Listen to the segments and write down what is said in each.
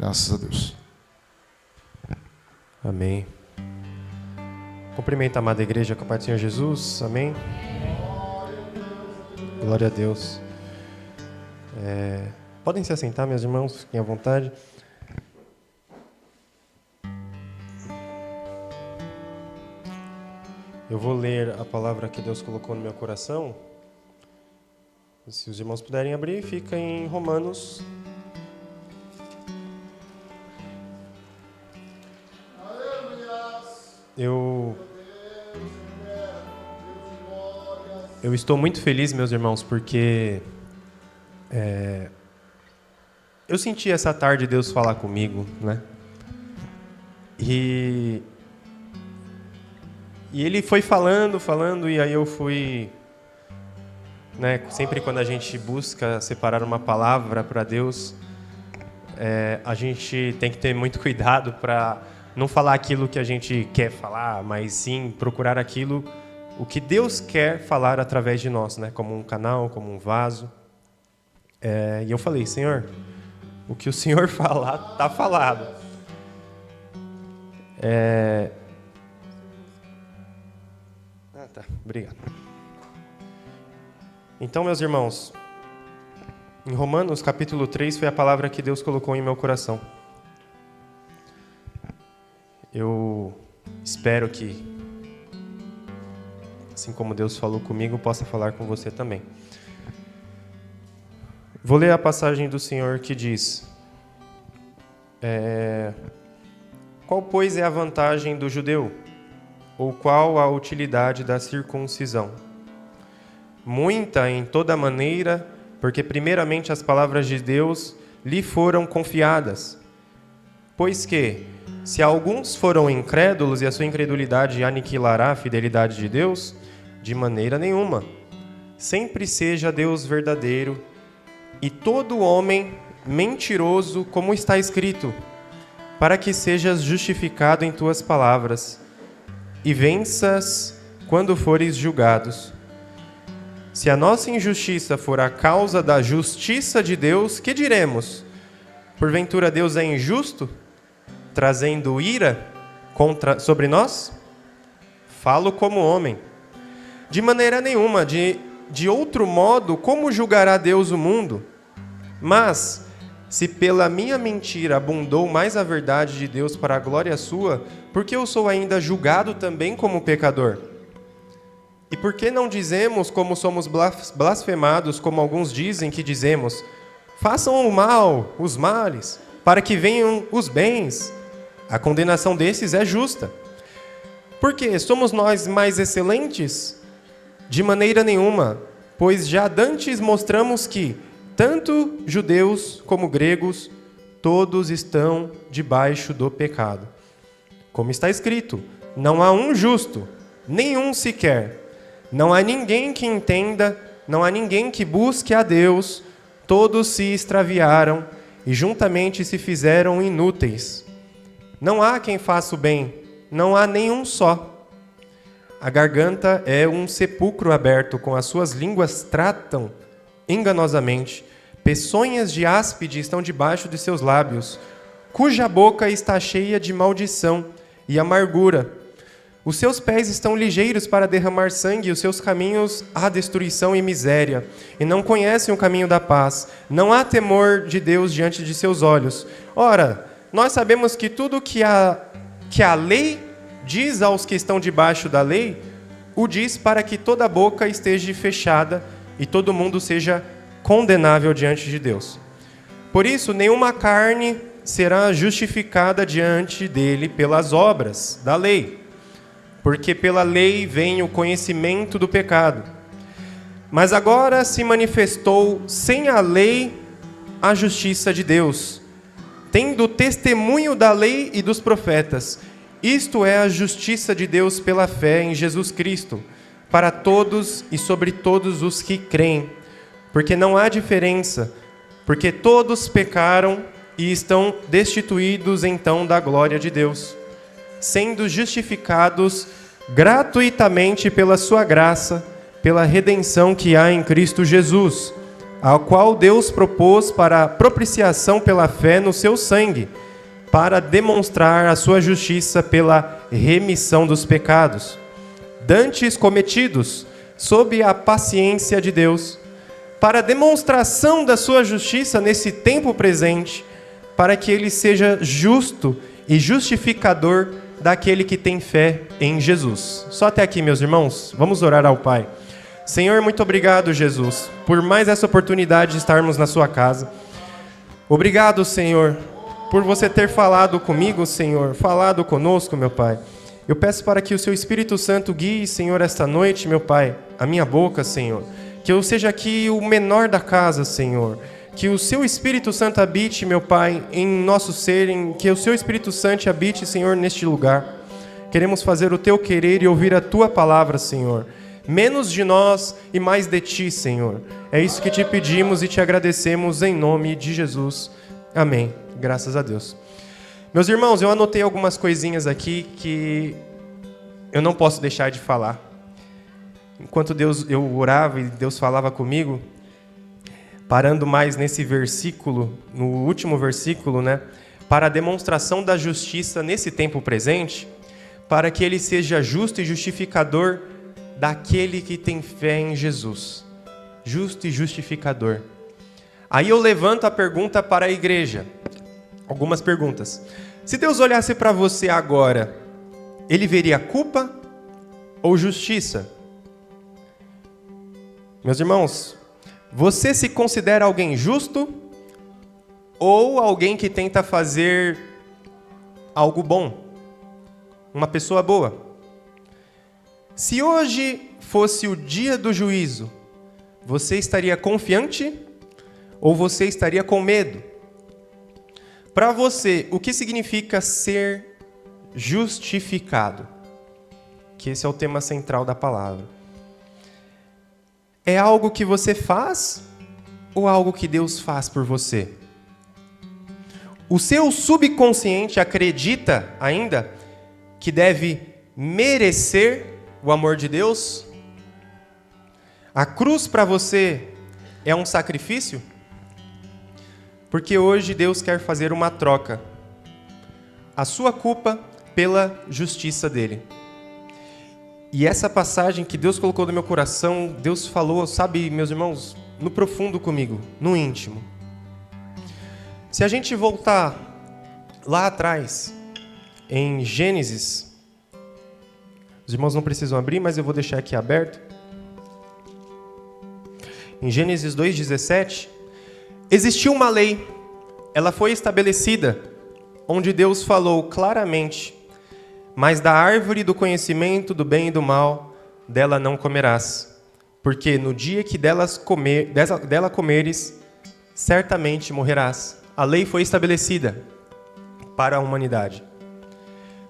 Graças a Deus. Amém. Cumprimento a amada igreja com a paz do Senhor Jesus. Amém. Glória a Deus. Podem se assentar, meus irmãos, fiquem à vontade. Eu vou ler a palavra que Deus colocou no meu coração. Se os irmãos puderem abrir, fica em Romanos. Eu estou muito feliz, meus irmãos, porque eu senti essa tarde Deus falar comigo, né? E Ele foi falando, e aí eu fui, né? Sempre quando a gente busca separar uma palavra para Deus, a gente tem que ter muito cuidado para não falar aquilo que a gente quer falar, mas sim procurar o que Deus quer falar através de nós, né? Como um canal, como um vaso. E eu falei, Senhor, o que o Senhor falar, está falado. Tá, obrigado. Então, meus irmãos, em Romanos capítulo 3 foi a palavra que Deus colocou em meu coração. Eu espero que, assim como Deus falou comigo, possa falar com você também. Vou ler a passagem do Senhor que diz: qual, pois, é a vantagem do judeu? Ou qual a utilidade da circuncisão? Muita em toda maneira, porque primeiramente as palavras de Deus lhe foram confiadas. Pois que, se alguns foram incrédulos e a sua incredulidade aniquilará a fidelidade de Deus, de maneira nenhuma. Sempre seja Deus verdadeiro e todo homem mentiroso, como está escrito, para que sejas justificado em tuas palavras e venças quando fores julgados. Se a nossa injustiça for a causa da justiça de Deus, que diremos? Porventura Deus é injusto, trazendo ira sobre nós? Falo como homem. De maneira nenhuma, de outro modo, como julgará Deus o mundo? Mas, se pela minha mentira abundou mais a verdade de Deus para a glória sua, por que eu sou ainda julgado também como pecador? E por que não dizemos como somos blasfemados, como alguns dizem que dizemos? Façam o mal, os males, para que venham os bens. A condenação desses é justa. Por quê? Somos nós mais excelentes? De maneira nenhuma, pois já dantes mostramos que, tanto judeus como gregos, todos estão debaixo do pecado. Como está escrito, não há um justo, nenhum sequer. Não há ninguém que entenda, não há ninguém que busque a Deus. Todos se extraviaram e juntamente se fizeram inúteis. Não há quem faça o bem, não há nenhum só. A garganta é um sepulcro aberto, com as suas línguas tratam enganosamente. Peçonhas de áspide estão debaixo de seus lábios, cuja boca está cheia de maldição e amargura. Os seus pés estão ligeiros para derramar sangue, e os seus caminhos há destruição e miséria, e não conhecem o caminho da paz. Não há temor de Deus diante de seus olhos. Ora, nós sabemos que tudo que a lei diz aos que estão debaixo da lei, o diz para que toda boca esteja fechada e todo mundo seja condenável diante de Deus. Por isso, nenhuma carne será justificada diante dele pelas obras da lei, porque pela lei vem o conhecimento do pecado. Mas agora se manifestou sem a lei a justiça de Deus, tendo o testemunho da lei e dos profetas. Isto é a justiça de Deus pela fé em Jesus Cristo, para todos e sobre todos os que creem. Porque não há diferença, porque todos pecaram e estão destituídos então da glória de Deus, sendo justificados gratuitamente pela sua graça, pela redenção que há em Cristo Jesus, a qual Deus propôs para propiciação pela fé no seu sangue, para demonstrar a sua justiça pela remissão dos pecados, dantes cometidos sob a paciência de Deus, para demonstração da sua justiça nesse tempo presente, para que ele seja justo e justificador daquele que tem fé em Jesus. Só até aqui, meus irmãos, vamos orar ao Pai. Senhor, muito obrigado, Jesus, por mais essa oportunidade de estarmos na sua casa. Obrigado, Senhor, por você ter falado comigo, Senhor, falado conosco, meu Pai. Eu peço para que o seu Espírito Santo guie, Senhor, esta noite, meu Pai, a minha boca, Senhor. Que eu seja aqui o menor da casa, Senhor. Que o seu Espírito Santo habite, meu Pai, em nosso ser, que o seu Espírito Santo habite, Senhor, neste lugar. Queremos fazer o teu querer e ouvir a tua palavra, Senhor. Menos de nós e mais de ti, Senhor. É isso que te pedimos e te agradecemos em nome de Jesus. Amém. Graças a Deus. Meus irmãos, eu anotei algumas coisinhas aqui que eu não posso deixar de falar. Enquanto eu orava e Deus falava comigo, parando mais nesse versículo, no último versículo, né? Para a demonstração da justiça nesse tempo presente, para que ele seja justo e justificador daquele que tem fé em Jesus. Justo e justificador. Aí eu levanto a pergunta para a igreja. Algumas perguntas. Se Deus olhasse para você agora, ele veria culpa ou justiça? Meus irmãos, você se considera alguém justo ou alguém que tenta fazer algo bom? Uma pessoa boa? Se hoje fosse o dia do juízo, você estaria confiante ou você estaria com medo? Para você, o que significa ser justificado? Que esse é o tema central da palavra. É algo que você faz ou algo que Deus faz por você? O seu subconsciente acredita ainda que deve merecer o amor de Deus? A cruz para você é um sacrifício? Porque hoje Deus quer fazer uma troca. A sua culpa pela justiça dele. E essa passagem que Deus colocou no meu coração, Deus falou, sabe, meus irmãos, no profundo comigo, no íntimo. Se a gente voltar lá atrás, em Gênesis, os irmãos não precisam abrir, mas eu vou deixar aqui aberto. Em Gênesis 2:17, existiu uma lei, ela foi estabelecida, onde Deus falou claramente: mas da árvore do conhecimento do bem e do mal, dela não comerás, porque no dia que dela comeres, certamente morrerás. A lei foi estabelecida para a humanidade.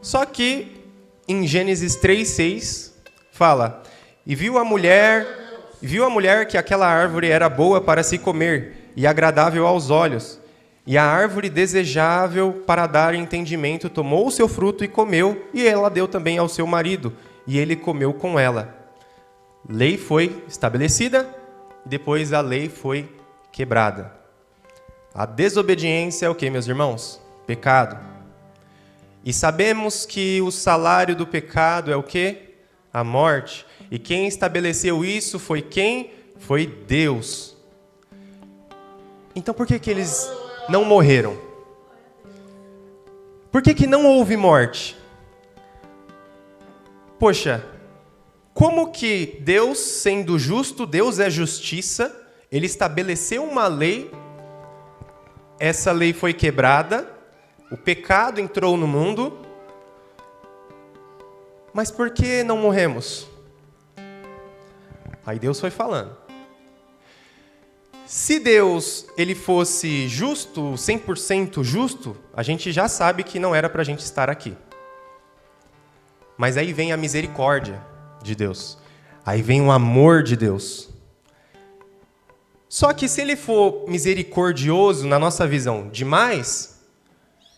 Só que em Gênesis 3:6 fala: e viu a mulher que aquela árvore era boa para se comer e agradável aos olhos, e a árvore desejável para dar entendimento, tomou o seu fruto e comeu, e ela deu também ao seu marido, e ele comeu com ela. Lei foi estabelecida, e depois a lei foi quebrada. A desobediência é o que, meus irmãos? Pecado. E sabemos que o salário do pecado é o quê? A morte. E quem estabeleceu isso foi quem? Foi Deus. Então por que eles não morreram? Por que não houve morte? Poxa, como que Deus, sendo justo, Deus é justiça, ele estabeleceu uma lei, essa lei foi quebrada, o pecado entrou no mundo, mas por que não morremos? Aí Deus foi falando. Se Deus ele fosse justo, 100% justo, a gente já sabe que não era para a gente estar aqui. Mas aí vem a misericórdia de Deus. Aí vem o amor de Deus. Só que se ele for misericordioso na nossa visão demais,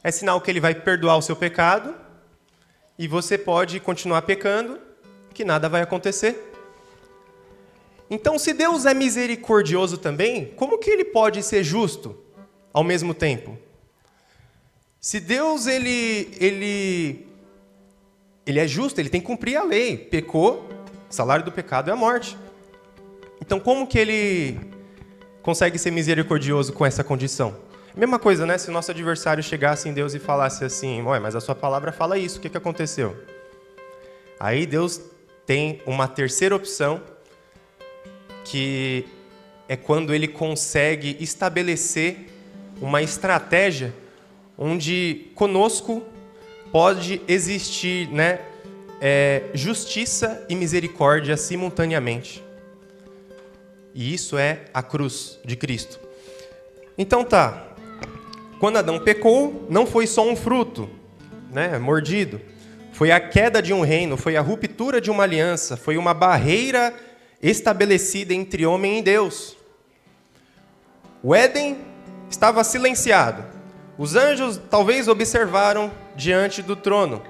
é sinal que ele vai perdoar o seu pecado e você pode continuar pecando, que nada vai acontecer. Então, se Deus é misericordioso também, como que ele pode ser justo ao mesmo tempo? Se Deus ele é justo, ele tem que cumprir a lei. Pecou, o salário do pecado é a morte. Então, como que ele consegue ser misericordioso com essa condição? Mesma coisa, né? Se o nosso adversário chegasse em Deus e falasse assim, ué, mas a sua palavra fala isso, o que aconteceu? Aí Deus tem uma terceira opção, que é quando ele consegue estabelecer uma estratégia onde conosco pode existir, né, justiça e misericórdia simultaneamente. E isso é a cruz de Cristo. Então tá, quando Adão pecou, não foi só um fruto, né, mordido. Foi a queda de um reino, foi a ruptura de uma aliança, foi uma barreira estabelecida entre homem e Deus. O Éden estava silenciado. Os anjos talvez observaram diante do trono.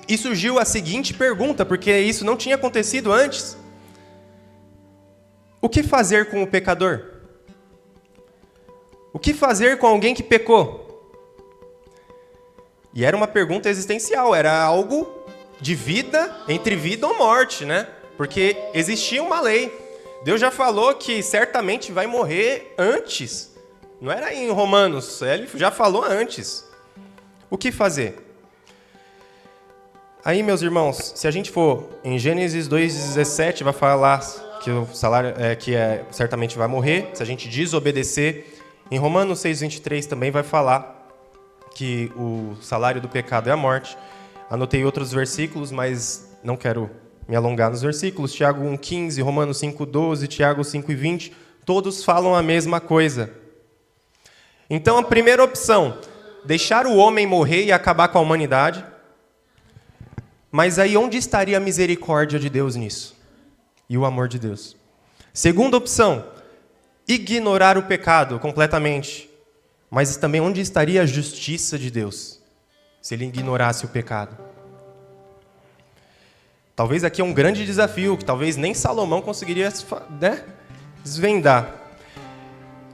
E surgiu a seguinte pergunta, porque isso não tinha acontecido antes. O que fazer com o pecador? O que fazer com alguém que pecou? E era uma pergunta existencial, era algo de vida, entre vida ou morte, né? Porque existia uma lei. Deus já falou que certamente vai morrer antes. Não era em Romanos, ele já falou antes. O que fazer? Aí, meus irmãos, se a gente for em Gênesis 2,17, vai falar que o salário certamente vai morrer, se a gente desobedecer. Em Romanos 6,23 também vai falar que o salário do pecado é a morte. Anotei outros versículos, mas não quero me alongar nos versículos. Tiago 1,15, Romanos 5,12, Tiago 5,20, todos falam a mesma coisa. Então, a primeira opção, deixar o homem morrer e acabar com a humanidade. Mas aí onde estaria a misericórdia de Deus nisso? E o amor de Deus? Segunda opção, ignorar o pecado completamente. Mas também onde estaria a justiça de Deus, se ele ignorasse o pecado? Talvez aqui é um grande desafio, que talvez nem Salomão conseguiria, né, desvendar.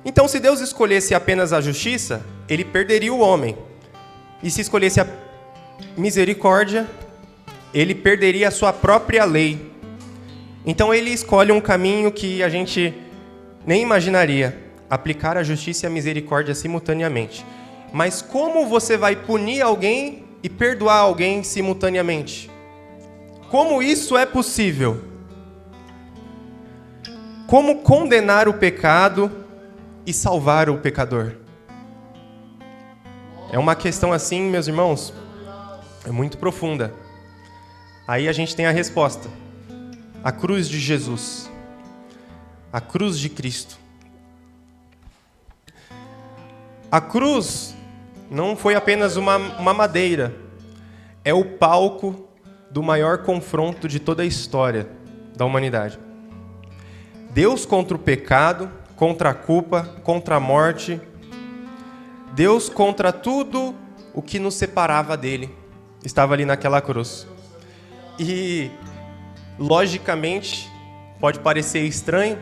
Então, se Deus escolhesse apenas a justiça, ele perderia o homem. E se escolhesse a misericórdia, ele perderia a sua própria lei. Então, ele escolhe um caminho que a gente nem imaginaria, aplicar a justiça e a misericórdia simultaneamente. Mas como você vai punir alguém e perdoar alguém simultaneamente? Como isso é possível? Como condenar o pecado e salvar o pecador? É uma questão assim, meus irmãos, é muito profunda. Aí a gente tem a resposta. A cruz de Jesus. A cruz de Cristo. A cruz não foi apenas uma madeira. É o palco do maior confronto de toda a história da humanidade. Deus contra o pecado, contra a culpa, contra a morte. Deus contra tudo o que nos separava dele. Estava ali naquela cruz. E, logicamente, pode parecer estranho,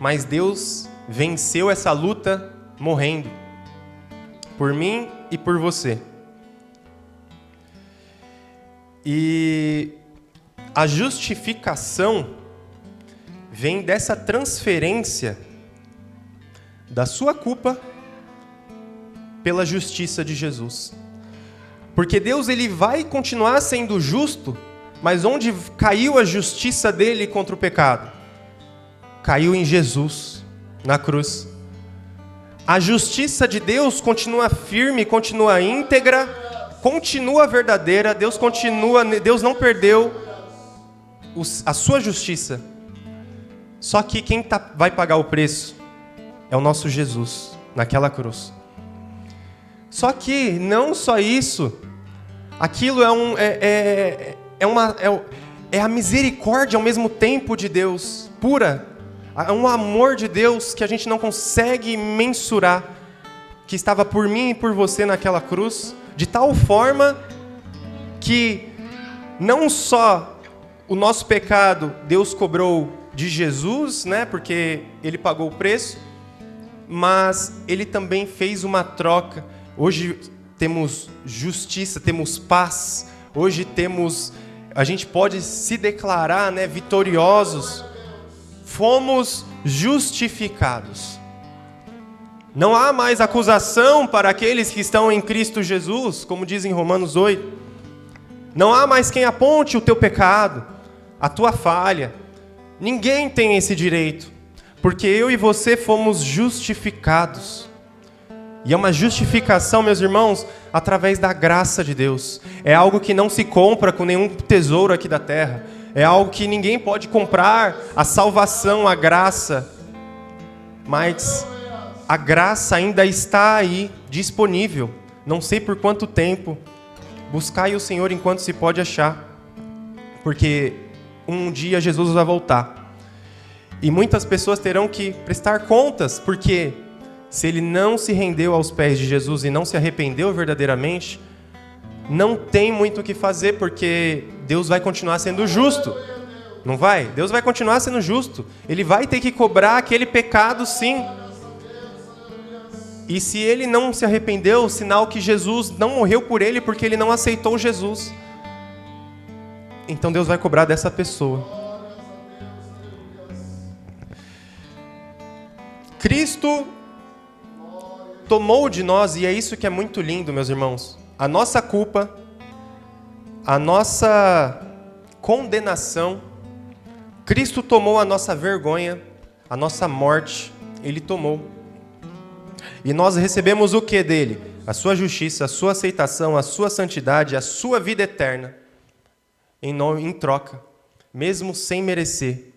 mas Deus venceu essa luta morrendo. Por mim e por você. E a justificação vem dessa transferência da sua culpa pela justiça de Jesus. Porque Deus ele vai continuar sendo justo, mas onde caiu a justiça dele contra o pecado? Caiu em Jesus, na cruz. A justiça de Deus continua firme, continua íntegra, continua verdadeira. Deus não perdeu a sua justiça. Só que quem vai pagar o preço é o nosso Jesus, naquela cruz. Só que não só isso, aquilo é a misericórdia ao mesmo tempo de Deus, pura. É um amor de Deus que a gente não consegue mensurar, que estava por mim e por você naquela cruz, de tal forma que não só o nosso pecado Deus cobrou de Jesus, né? Porque ele pagou o preço, mas ele também fez uma troca. Hoje temos justiça, temos paz. Hoje a gente pode se declarar, né, vitoriosos. Fomos justificados. Não há mais acusação para aqueles que estão em Cristo Jesus, como diz em Romanos 8. Não há mais quem aponte o teu pecado, a tua falha. Ninguém tem esse direito, porque eu e você fomos justificados. E é uma justificação, meus irmãos, através da graça de Deus. É algo que não se compra com nenhum tesouro aqui da terra. É algo que ninguém pode comprar, a salvação, a graça. Mas a graça ainda está aí, disponível. Não sei por quanto tempo. Buscai o Senhor enquanto se pode achar. Porque um dia Jesus vai voltar. E muitas pessoas terão que prestar contas, porque se ele não se rendeu aos pés de Jesus e não se arrependeu verdadeiramente, não tem muito o que fazer, porque Deus vai continuar sendo justo. Não vai? Deus vai continuar sendo justo. Ele vai ter que cobrar aquele pecado, sim. E se ele não se arrependeu, sinal que Jesus não morreu por ele, porque ele não aceitou Jesus. Então Deus vai cobrar dessa pessoa. Cristo tomou de nós, e é isso que é muito lindo, meus irmãos, a nossa culpa, a nossa condenação. Cristo tomou a nossa vergonha, a nossa morte, Ele tomou. E nós recebemos o que dele? A sua justiça, a sua aceitação, a sua santidade, a sua vida eterna, em troca, mesmo sem merecer.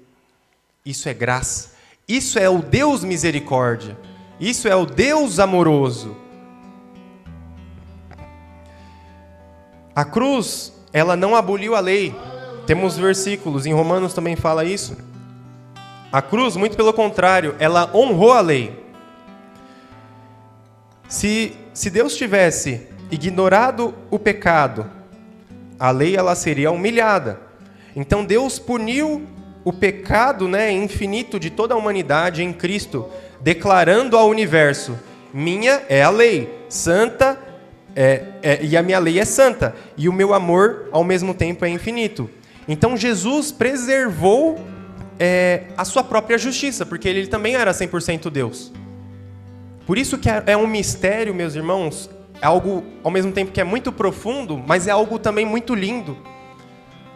Isso é graça. Isso é o Deus misericórdia. Isso é o Deus amoroso. A cruz, ela não aboliu a lei. Temos versículos, em Romanos também fala isso. A cruz, muito pelo contrário, ela honrou a lei. Se Deus tivesse ignorado o pecado, a lei ela seria humilhada. Então Deus puniu o pecado, né, infinito de toda a humanidade em Cristo, declarando ao universo: minha é a lei, santa e a minha lei é santa, e o meu amor ao mesmo tempo é infinito. Então Jesus preservou a sua própria justiça, porque ele também era 100% Deus. Por isso que é um mistério, meus irmãos, é algo ao mesmo tempo que é muito profundo, mas é algo também muito lindo.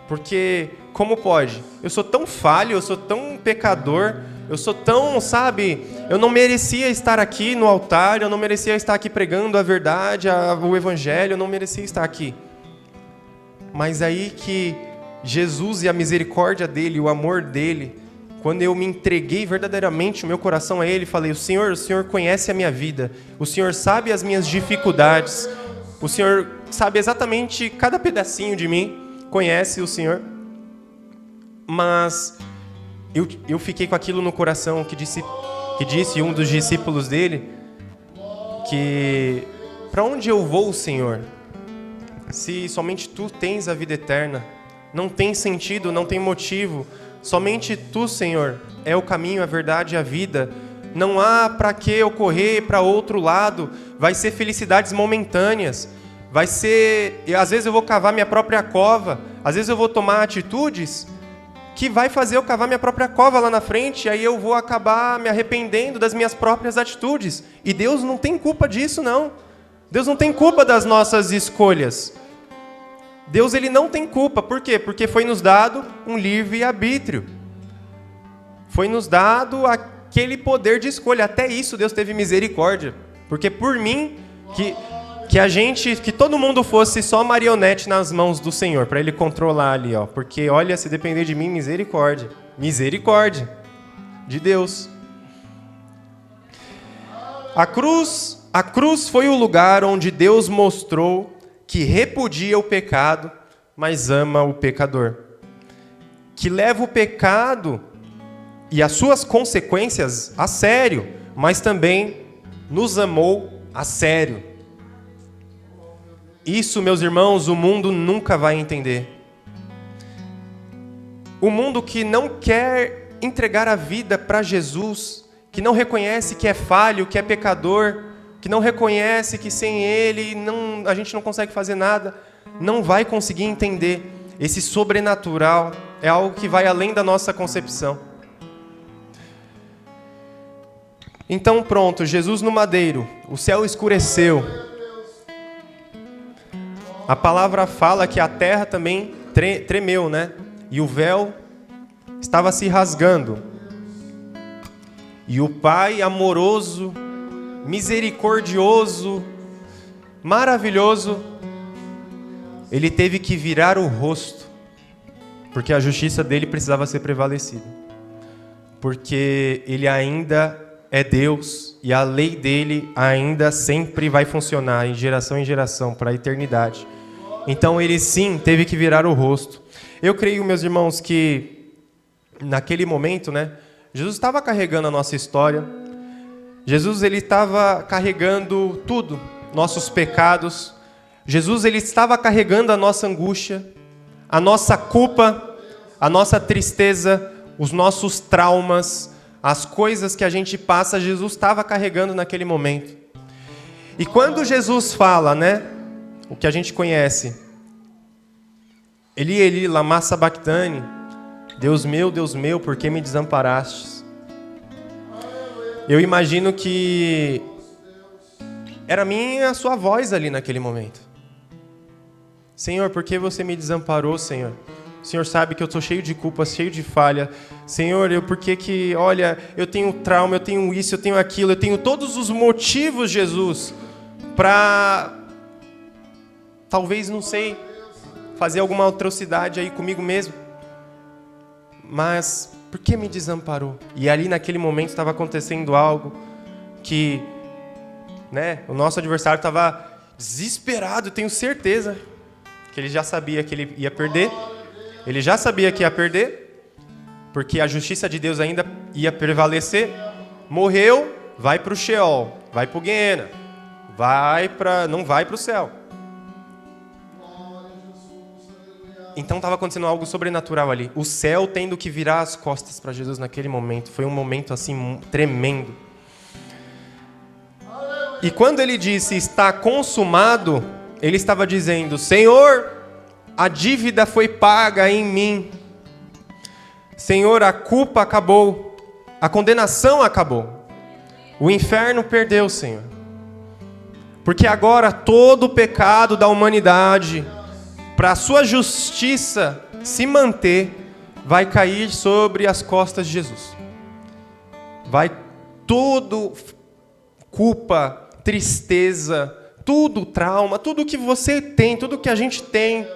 Porque como pode? Eu sou tão falho, eu sou tão pecador, eu sou tão, sabe, eu não merecia estar aqui no altar, eu não merecia estar aqui pregando a verdade, o evangelho, eu não merecia estar aqui. Mas aí que Jesus e a misericórdia dele, o amor dele, quando eu me entreguei verdadeiramente o meu coração a ele, falei: o Senhor conhece a minha vida, o Senhor sabe as minhas dificuldades, o Senhor sabe exatamente cada pedacinho de mim, conhece o Senhor. Mas eu fiquei com aquilo no coração, que disse um dos discípulos dele, que para onde eu vou, Senhor, se somente Tu tens a vida eterna? Não tem sentido, não tem motivo. Somente Tu, Senhor, é o caminho, a verdade e a vida. Não há para que eu correr para outro lado. Vai ser felicidades momentâneas. Vai ser... Às vezes eu vou cavar minha própria cova. Às vezes eu vou tomar atitudes que vai fazer eu cavar minha própria cova lá na frente. E aí eu vou acabar me arrependendo das minhas próprias atitudes. E Deus não tem culpa disso, não. Deus não tem culpa das nossas escolhas. Deus, ele não tem culpa. Por quê? Porque foi nos dado um livre-arbítrio. Foi nos dado aquele poder de escolha. Até isso Deus teve misericórdia. Porque por mim, que todo mundo fosse só marionete nas mãos do Senhor, para ele controlar ali, ó. Porque, olha, se depender de mim, misericórdia. Misericórdia de Deus. A cruz foi o lugar onde Deus mostrou que repudia o pecado, mas ama o pecador. Que leva o pecado e as suas consequências a sério, mas também nos amou a sério. Isso, meus irmãos, o mundo nunca vai entender. O mundo que não quer entregar a vida para Jesus, que não reconhece que é falho, que é pecador, que não reconhece que sem Ele a gente não consegue fazer nada, não vai conseguir entender. Esse sobrenatural é algo que vai além da nossa concepção. Então pronto, Jesus no madeiro, o céu escureceu. A palavra fala que a terra também tremeu, né? E o véu estava se rasgando. E o Pai amoroso, misericordioso, maravilhoso, ele teve que virar o rosto, porque a justiça dele precisava ser prevalecida. Porque ele ainda é Deus e a lei dele ainda sempre vai funcionar em geração, para a eternidade. Então ele sim teve que virar o rosto. Eu creio, meus irmãos, que naquele momento, né, Jesus estava carregando a nossa história. Jesus ele estava carregando tudo, nossos pecados. Jesus ele estava carregando a nossa angústia, a nossa culpa, a nossa tristeza, os nossos traumas, as coisas que a gente passa, Jesus estava carregando naquele momento. E quando Jesus fala, né, o que a gente conhece, Eli, Eli, lama sabachthani, Deus meu, por que me desamparastes? Eu imagino que era a sua voz ali naquele momento. Senhor, por que você me desamparou, Senhor? O Senhor sabe que eu estou cheio de culpa, cheio de falha. Senhor, olha, eu tenho trauma, eu tenho isso, eu tenho aquilo, eu tenho todos os motivos, Jesus, para, talvez, não sei, fazer alguma atrocidade aí comigo mesmo. Mas, por que me desamparou? E ali naquele momento estava acontecendo algo que, né, o nosso adversário estava desesperado, tenho certeza, que ele já sabia que ele ia perder. Ele já sabia que ia perder, porque a justiça de Deus ainda ia prevalecer. Morreu, vai para o Sheol, vai para o Guiena, não vai para o céu. Então estava acontecendo algo sobrenatural ali. O céu tendo que virar as costas para Jesus naquele momento. Foi um momento assim tremendo. E quando ele disse, está consumado, ele estava dizendo, Senhor, a dívida foi paga em mim. Senhor, a culpa acabou. A condenação acabou. O inferno perdeu, Senhor. Porque agora todo o pecado da humanidade, para a sua justiça se manter, vai cair sobre as costas de Jesus. Vai tudo, culpa, tristeza, tudo trauma, tudo que você tem, tudo que a gente tem,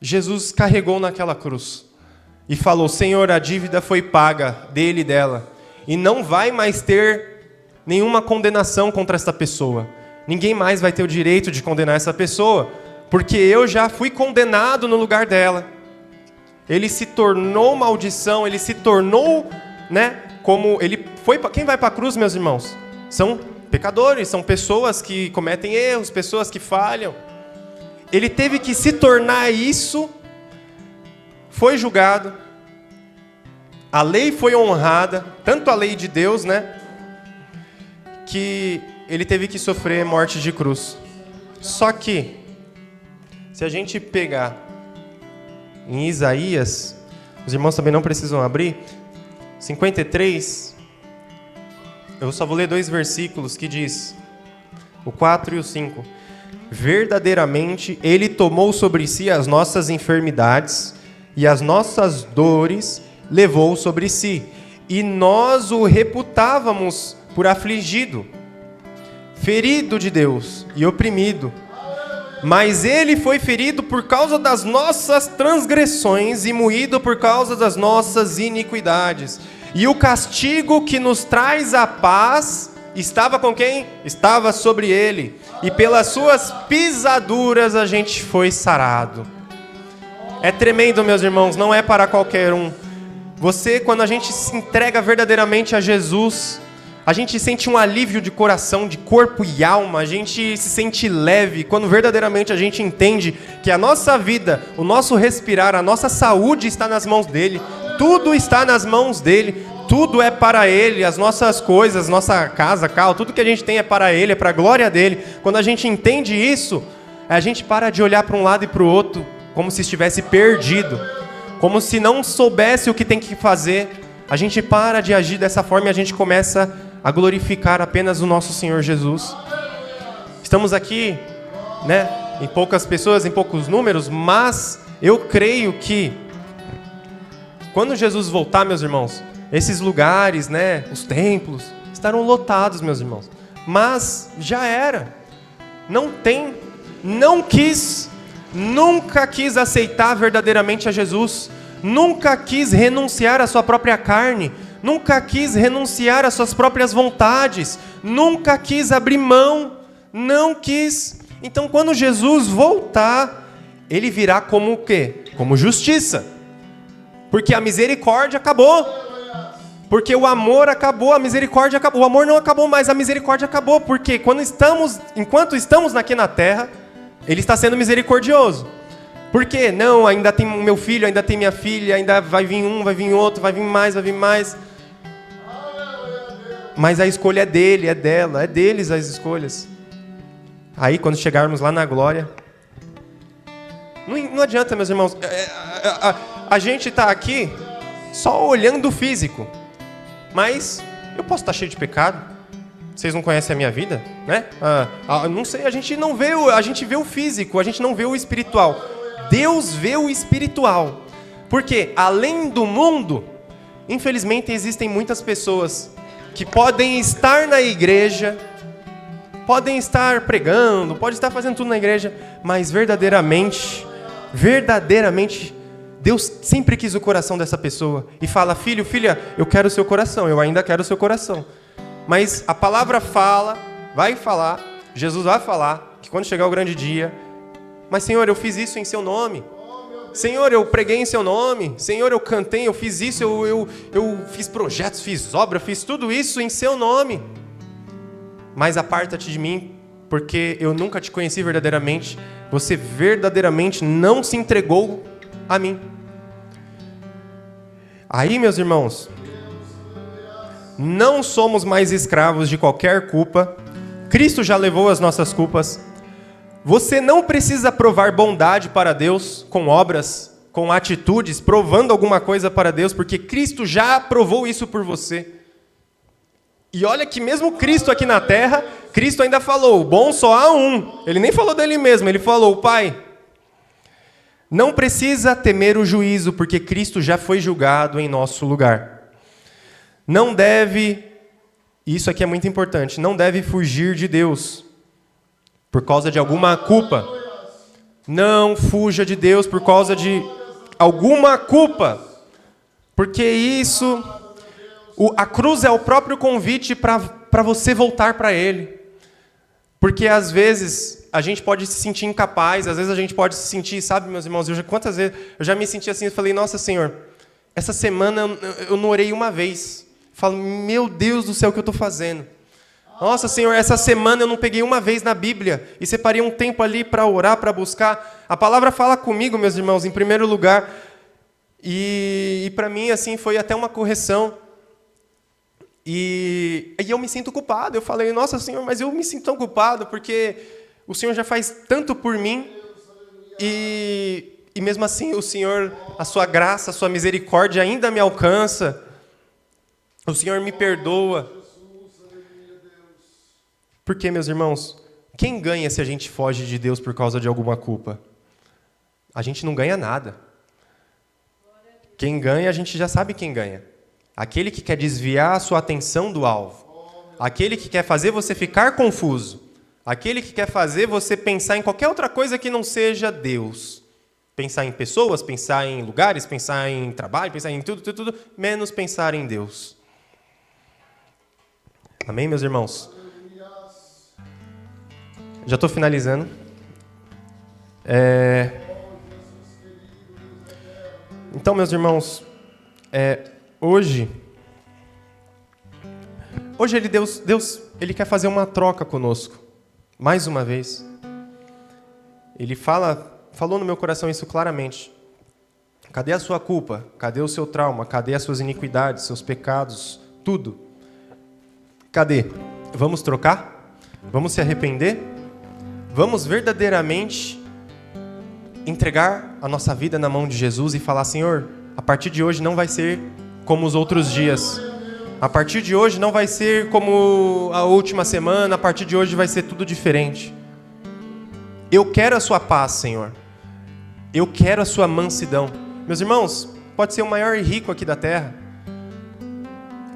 Jesus carregou naquela cruz. E falou, Senhor, a dívida foi paga dele e dela. E não vai mais ter nenhuma condenação contra essa pessoa. Ninguém mais vai ter o direito de condenar essa pessoa, porque eu já fui condenado no lugar dela. Ele se tornou maldição, ele se tornou, né, como ele foi. Quem vai para a cruz, meus irmãos? São pecadores, são pessoas que cometem erros, pessoas que falham. Ele teve que se tornar isso, foi julgado, a lei foi honrada, tanto a lei de Deus, né, que ele teve que sofrer morte de cruz. Só que, se a gente pegar em Isaías, os irmãos também não precisam abrir, 53, eu só vou ler 2 versículos que diz, o 4 e o 5. Verdadeiramente, Ele tomou sobre si as nossas enfermidades e as nossas dores levou sobre si. E nós o reputávamos por afligido, ferido de Deus e oprimido. Mas Ele foi ferido por causa das nossas transgressões e moído por causa das nossas iniquidades. E o castigo que nos traz a paz estava com quem? Estava sobre Ele. E pelas suas pisaduras a gente foi sarado. É tremendo, meus irmãos, não é para qualquer um. Quando a gente se entrega verdadeiramente a Jesus, a gente sente um alívio de coração, de corpo e alma, a gente se sente leve, quando verdadeiramente a gente entende que a nossa vida, o nosso respirar, a nossa saúde está nas mãos dEle. tudo está nas mãos dele, tudo é para ele, as nossas coisas, nossa casa, carro, tudo que a gente tem é para ele, é para a glória dele. Quando a gente entende isso, a gente para de olhar para um lado e para o outro como se estivesse perdido, como se não soubesse o que tem que fazer. A gente para de agir dessa forma e a gente começa a glorificar apenas o nosso Senhor Jesus. Estamos aqui, né, em poucas pessoas, em poucos números, mas eu creio que quando Jesus voltar, meus irmãos, esses lugares, né, os templos, estarão lotados, meus irmãos. Mas já era. Não quis, nunca quis aceitar verdadeiramente a Jesus. Nunca quis renunciar à sua própria carne. Nunca quis renunciar às suas próprias vontades. Nunca quis abrir mão. Não quis. Então, quando Jesus voltar, ele virá como o quê? Como justiça. Porque a misericórdia acabou. Porque o amor acabou, a misericórdia acabou. O amor não acabou, mas a misericórdia acabou. Porque enquanto estamos aqui na terra, ele está sendo misericordioso. Porque não, ainda tem meu filho, ainda tem minha filha, ainda vai vir um, vai vir outro, vai vir mais. Mas a escolha é dele, é dela, é deles as escolhas. Aí, quando chegarmos lá na glória, não adianta, meus irmãos, a gente está aqui só olhando o físico. Mas eu posso estar cheio de pecado. Vocês não conhecem a minha vida, né? Não sei, a gente não vê, a gente vê o físico, a gente não vê o espiritual. Deus vê o espiritual. Porque além do mundo, infelizmente existem muitas pessoas que podem estar na igreja, podem estar pregando, podem estar fazendo tudo na igreja, mas verdadeiramente, Deus sempre quis o coração dessa pessoa e fala: filho, filha, eu quero o seu coração, eu ainda quero o seu coração. Mas a palavra vai falar, Jesus vai falar, que quando chegar o grande dia, mas Senhor, eu fiz isso em seu nome. Senhor, eu preguei em seu nome. Senhor, eu cantei, eu fiz isso, eu fiz projetos, fiz obra, fiz tudo isso em seu nome. Mas aparta-te de mim, porque eu nunca te conheci verdadeiramente. Você verdadeiramente não se entregou a mim. Aí, meus irmãos, não somos mais escravos de qualquer culpa. Cristo já levou as nossas culpas. Você não precisa provar bondade para Deus com obras, com atitudes, provando alguma coisa para Deus, porque Cristo já provou isso por você. E olha que mesmo Cristo aqui na terra, Cristo ainda falou: bom só há um. Ele nem falou dele mesmo, ele falou: Pai, não precisa temer o juízo, porque Cristo já foi julgado em nosso lugar. Não deve, isso aqui é muito importante, não deve fugir de Deus por causa de alguma culpa. Não fuja de Deus por causa de alguma culpa. Porque isso, a cruz é o próprio convite para você voltar para Ele. Porque às vezes a gente pode se sentir incapaz, às vezes a gente pode se sentir, sabe, meus irmãos, quantas vezes eu já me senti assim, eu falei: nossa, Senhor, essa semana eu não orei uma vez. Eu falo: meu Deus do céu, o que eu estou fazendo? Nossa, Senhor, essa semana eu não peguei uma vez na Bíblia e separei um tempo ali para orar, para buscar. A palavra fala comigo, meus irmãos, em primeiro lugar. E para mim, assim, foi até uma correção. E eu me sinto culpado. Eu falei: nossa, Senhor, mas eu me sinto tão culpado porque o Senhor já faz tanto por mim. E mesmo assim, o Senhor, a sua graça, a sua misericórdia ainda me alcança. O Senhor me perdoa. Porque, meus irmãos, quem ganha se a gente foge de Deus por causa de alguma culpa? A gente não ganha nada. Quem ganha, a gente já sabe quem ganha. Aquele que quer desviar a sua atenção do alvo. Aquele que quer fazer você ficar confuso. Aquele que quer fazer você pensar em qualquer outra coisa que não seja Deus. Pensar em pessoas, pensar em lugares, pensar em trabalho, pensar em tudo, menos pensar em Deus. Amém, meus irmãos? Já estou finalizando. Então, meus irmãos, hoje Deus ele quer fazer uma troca conosco, mais uma vez. Ele falou no meu coração isso claramente. Cadê a sua culpa? Cadê o seu trauma? Cadê as suas iniquidades, seus pecados? Tudo. Cadê? Vamos trocar? Vamos se arrepender? Vamos verdadeiramente entregar a nossa vida na mão de Jesus e falar: Senhor, a partir de hoje não vai ser como os outros dias. A partir de hoje não vai ser como a última semana. A partir de hoje vai ser tudo diferente. Eu quero a sua paz, Senhor. Eu quero a sua mansidão. Meus irmãos, pode ser o maior rico aqui da terra.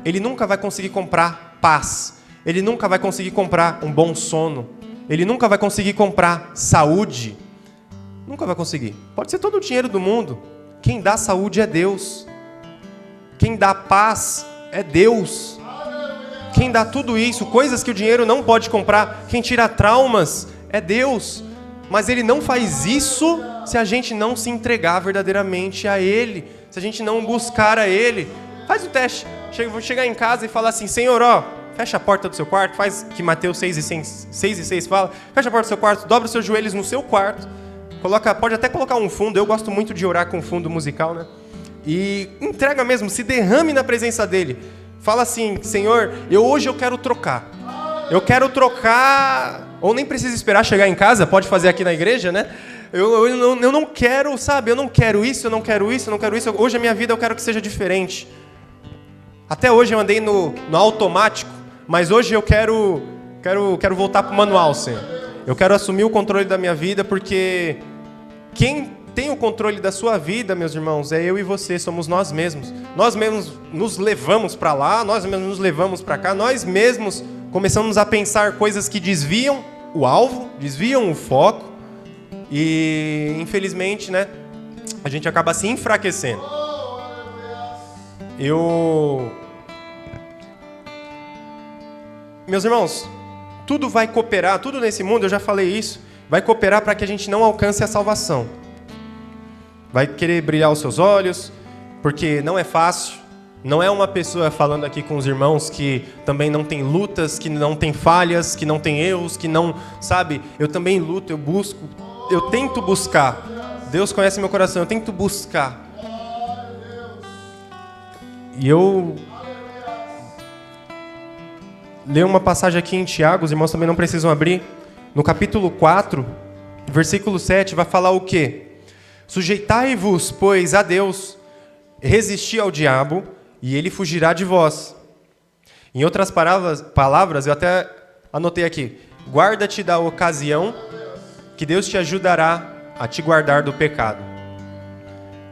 Ele nunca vai conseguir comprar paz. Ele nunca vai conseguir comprar um bom sono. Ele nunca vai conseguir comprar saúde. Nunca vai conseguir. Pode ser todo o dinheiro do mundo. Quem dá saúde é Deus. Quem dá paz é Deus. Quem dá tudo isso, coisas que o dinheiro não pode comprar, quem tira traumas é Deus. Mas Ele não faz isso se a gente não se entregar verdadeiramente a Ele, se a gente não buscar a Ele. Faz o teste. Vou chegar em casa e falar assim: Senhor, fecha a porta do seu quarto, faz que Mateus 6:6 fala, fecha a porta do seu quarto, dobra os seus joelhos no seu quarto, pode até colocar um fundo, eu gosto muito de orar com fundo musical, né? E entrega mesmo, se derrame na presença dEle. Fala assim: Senhor, hoje eu quero trocar. Eu quero trocar, ou nem precisa esperar chegar em casa, pode fazer aqui na igreja, né? Eu não quero, sabe? Eu não quero isso, eu não quero isso, eu não quero isso. Hoje a minha vida eu quero que seja diferente. Até hoje eu andei no automático, mas hoje eu quero voltar para o manual, Senhor. Eu quero assumir o controle da minha vida, porque quem tem o controle da sua vida, meus irmãos, é eu e você, somos nós mesmos. Nós mesmos nos levamos para lá, nós mesmos nos levamos para cá, nós mesmos começamos a pensar coisas que desviam o alvo, desviam o foco, e infelizmente, né, a gente acaba se enfraquecendo. Meus irmãos, tudo vai cooperar, tudo nesse mundo, eu já falei isso, vai cooperar para que a gente não alcance a salvação. Vai querer brilhar os seus olhos, porque não é fácil. Não é uma pessoa falando aqui com os irmãos que também não tem lutas, que não tem falhas, que não tem erros, que não, sabe? Eu também luto, eu busco, eu tento buscar. Deus conhece meu coração, eu tento buscar. E eu leio uma passagem aqui em Tiago, os irmãos também não precisam abrir. No capítulo 4, versículo 7, vai falar o quê? Sujeitai-vos, pois, a Deus, resisti ao diabo, e ele fugirá de vós. Em outras palavras, eu até anotei aqui: guarda-te da ocasião, que Deus te ajudará a te guardar do pecado.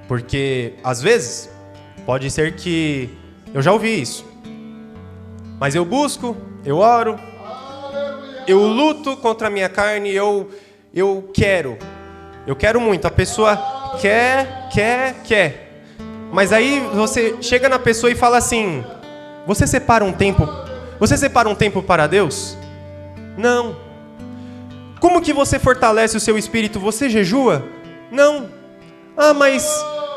Porque, às vezes, pode ser que... Eu já ouvi isso. Mas eu busco, eu oro, eu luto contra a minha carne, eu quero. Eu quero muito. A pessoa quer. Mas aí você chega na pessoa e fala assim: você separa um tempo para Deus? Não. Como que você fortalece o seu espírito? Você jejua? Não. Mas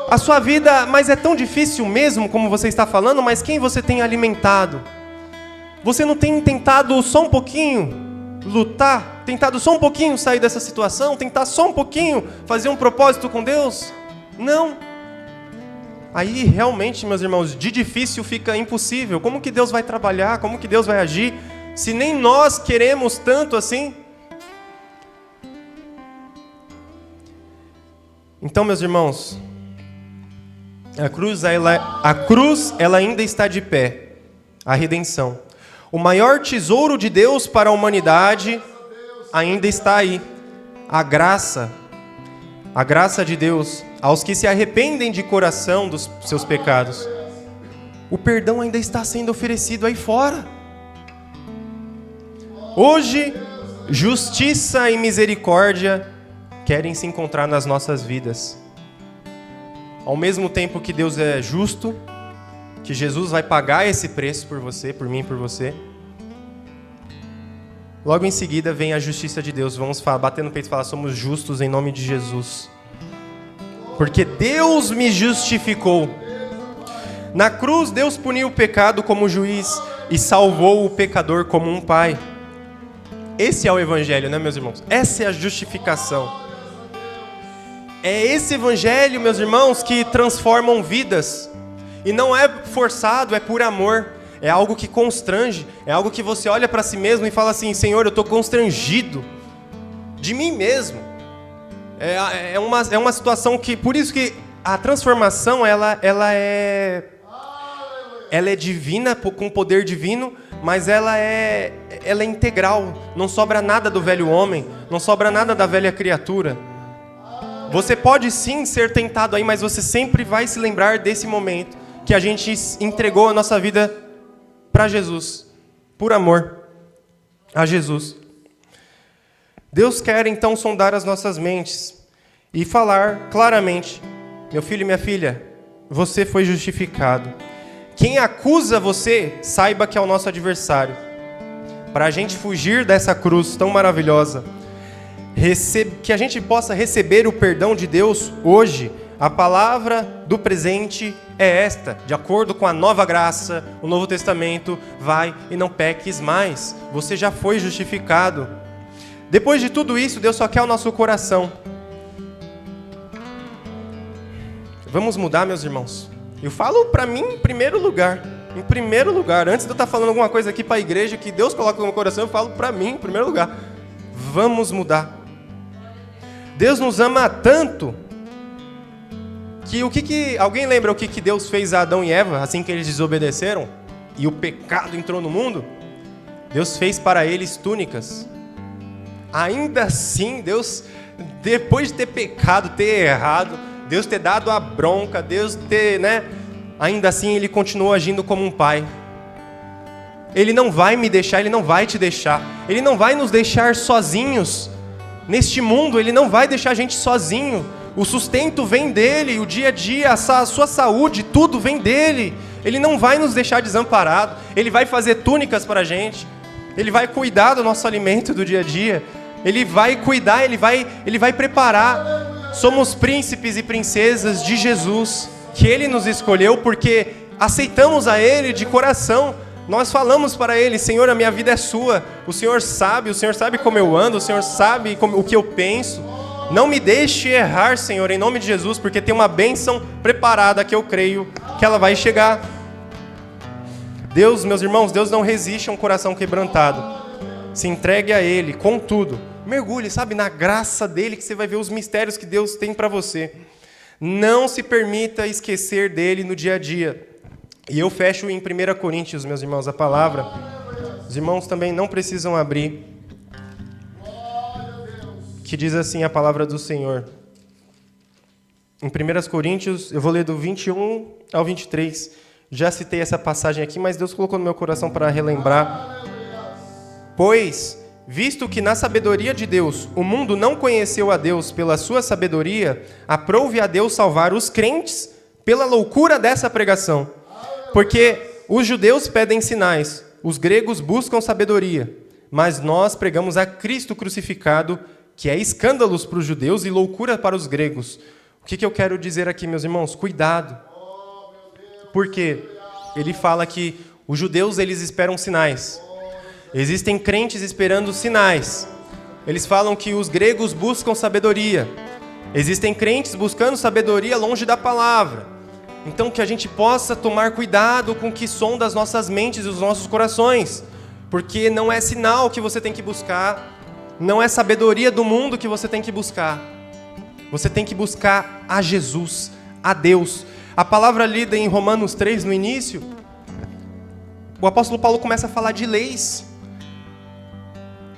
a sua vida, mas é tão difícil mesmo como você está falando, mas quem você tem alimentado? Você não tem tentado só um pouquinho lutar? Tentado só um pouquinho sair dessa situação? Tentar só um pouquinho fazer um propósito com Deus? Não. Aí realmente, meus irmãos, de difícil fica impossível. Como que Deus vai trabalhar? Como que Deus vai agir? Se nem nós queremos tanto assim. Então, meus irmãos, a cruz ela ainda está de pé. A redenção. O maior tesouro de Deus para a humanidade ainda está aí. A graça de Deus aos que se arrependem de coração dos seus pecados. O perdão ainda está sendo oferecido aí fora. Hoje, justiça e misericórdia querem se encontrar nas nossas vidas. Ao mesmo tempo que Deus é justo, que Jesus vai pagar esse preço por você, por mim, por você. Logo em seguida vem a justiça de Deus. Vamos bater no peito e falar: somos justos em nome de Jesus. Porque Deus me justificou. Na cruz, Deus puniu o pecado como juiz e salvou o pecador como um pai. Esse é o evangelho, né, meus irmãos? Essa é a justificação. É esse evangelho, meus irmãos, que transformam vidas. E não é forçado, é por amor. É algo que constrange, é algo que você olha para si mesmo e fala assim: Senhor, eu estou constrangido de mim mesmo. É uma situação que, por isso que a transformação, ela é divina, com poder divino, mas ela é integral. Não sobra nada do velho homem, não sobra nada da velha criatura. Você pode sim ser tentado aí, mas você sempre vai se lembrar desse momento que a gente entregou a nossa vida para Jesus, por amor a Jesus. Deus quer então sondar as nossas mentes e falar claramente: meu filho e minha filha, você foi justificado. Quem acusa você, saiba que é o nosso adversário. Para a gente fugir dessa cruz tão maravilhosa, que a gente possa receber o perdão de Deus hoje, a palavra do presente é esta: de acordo com a nova graça, o Novo Testamento, vai e não peques mais. Você já foi justificado. Depois de tudo isso, Deus só quer o nosso coração. Vamos mudar, meus irmãos. Eu falo para mim em primeiro lugar. Em primeiro lugar. Antes de eu estar falando alguma coisa aqui para a igreja que Deus coloca no meu coração, eu falo para mim em primeiro lugar. Vamos mudar. Deus nos ama tanto que alguém lembra o que Deus fez a Adão e Eva assim que eles desobedeceram e o pecado entrou no mundo? Deus fez para eles túnicas. Ainda assim, Deus, depois de ter pecado, ter errado, Deus ter dado a bronca, Deus ter, ainda assim Ele continuou agindo como um pai. Ele não vai me deixar, Ele não vai te deixar. Ele não vai nos deixar sozinhos. Neste mundo, Ele não vai deixar a gente sozinho. O sustento vem dEle, o dia a dia, a sua saúde, tudo vem dEle. Ele não vai nos deixar desamparados. Ele vai fazer túnicas para a gente. Ele vai cuidar do nosso alimento do dia a dia. Ele vai cuidar, Ele vai preparar. Somos príncipes e princesas de Jesus, que Ele nos escolheu porque aceitamos a Ele de coração. Nós falamos para Ele: Senhor, a minha vida é sua. O Senhor sabe como eu ando, o Senhor sabe o que eu penso. Não me deixe errar, Senhor, em nome de Jesus, porque tem uma bênção preparada que eu creio que ela vai chegar. Deus, meus irmãos, Deus não resiste a um coração quebrantado. Se entregue a Ele com tudo. Mergulhe, na graça dEle, que você vai ver os mistérios que Deus tem para você. Não se permita esquecer dEle no dia a dia. E eu fecho em 1 Coríntios, meus irmãos, a palavra. Os irmãos também não precisam abrir. Que diz assim a palavra do Senhor. Em 1 Coríntios, eu vou ler do 21 ao 23. Já citei essa passagem aqui, mas Deus colocou no meu coração para relembrar. Pois, visto que na sabedoria de Deus o mundo não conheceu a Deus pela sua sabedoria, aprove a Deus salvar os crentes pela loucura dessa pregação. Porque os judeus pedem sinais, os gregos buscam sabedoria, mas nós pregamos a Cristo crucificado, que é escândalos para os judeus e loucura para os gregos. O que eu quero dizer aqui, meus irmãos? Cuidado. Porque ele fala que os judeus, eles esperam sinais. Existem crentes esperando sinais. Eles falam que os gregos buscam sabedoria. Existem crentes buscando sabedoria longe da palavra. Então que a gente possa tomar cuidado com o que sonda as nossas mentes e os nossos corações. Porque não é sinal que você tem que buscar. Não é sabedoria do mundo que você tem que buscar. Você tem que buscar a Jesus, a Deus. A palavra lida em Romanos 3, no início, o apóstolo Paulo começa a falar de leis.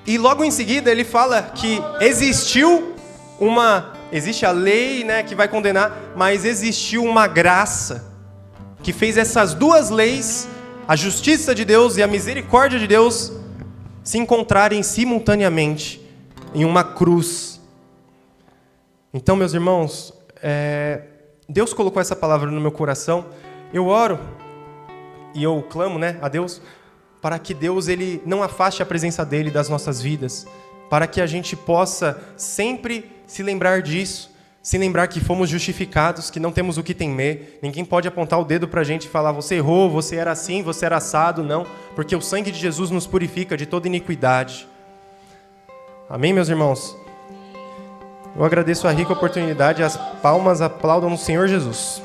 E logo em seguida ele fala que existe a lei, que vai condenar, mas existiu uma graça que fez essas duas leis, a justiça de Deus e a misericórdia de Deus, se encontrarem simultaneamente em uma cruz. Então, meus irmãos, Deus colocou essa palavra no meu coração. Eu oro e eu clamo, a Deus, para que Deus ele não afaste a presença dele das nossas vidas, para que a gente possa sempre se lembrar disso, se lembrar que fomos justificados, que não temos o que temer. Ninguém pode apontar o dedo para a gente e falar: você errou, você era assim, você era assado. Não, porque o sangue de Jesus nos purifica de toda iniquidade. Amém, meus irmãos? Eu agradeço a rica oportunidade e as palmas aplaudam no Senhor Jesus.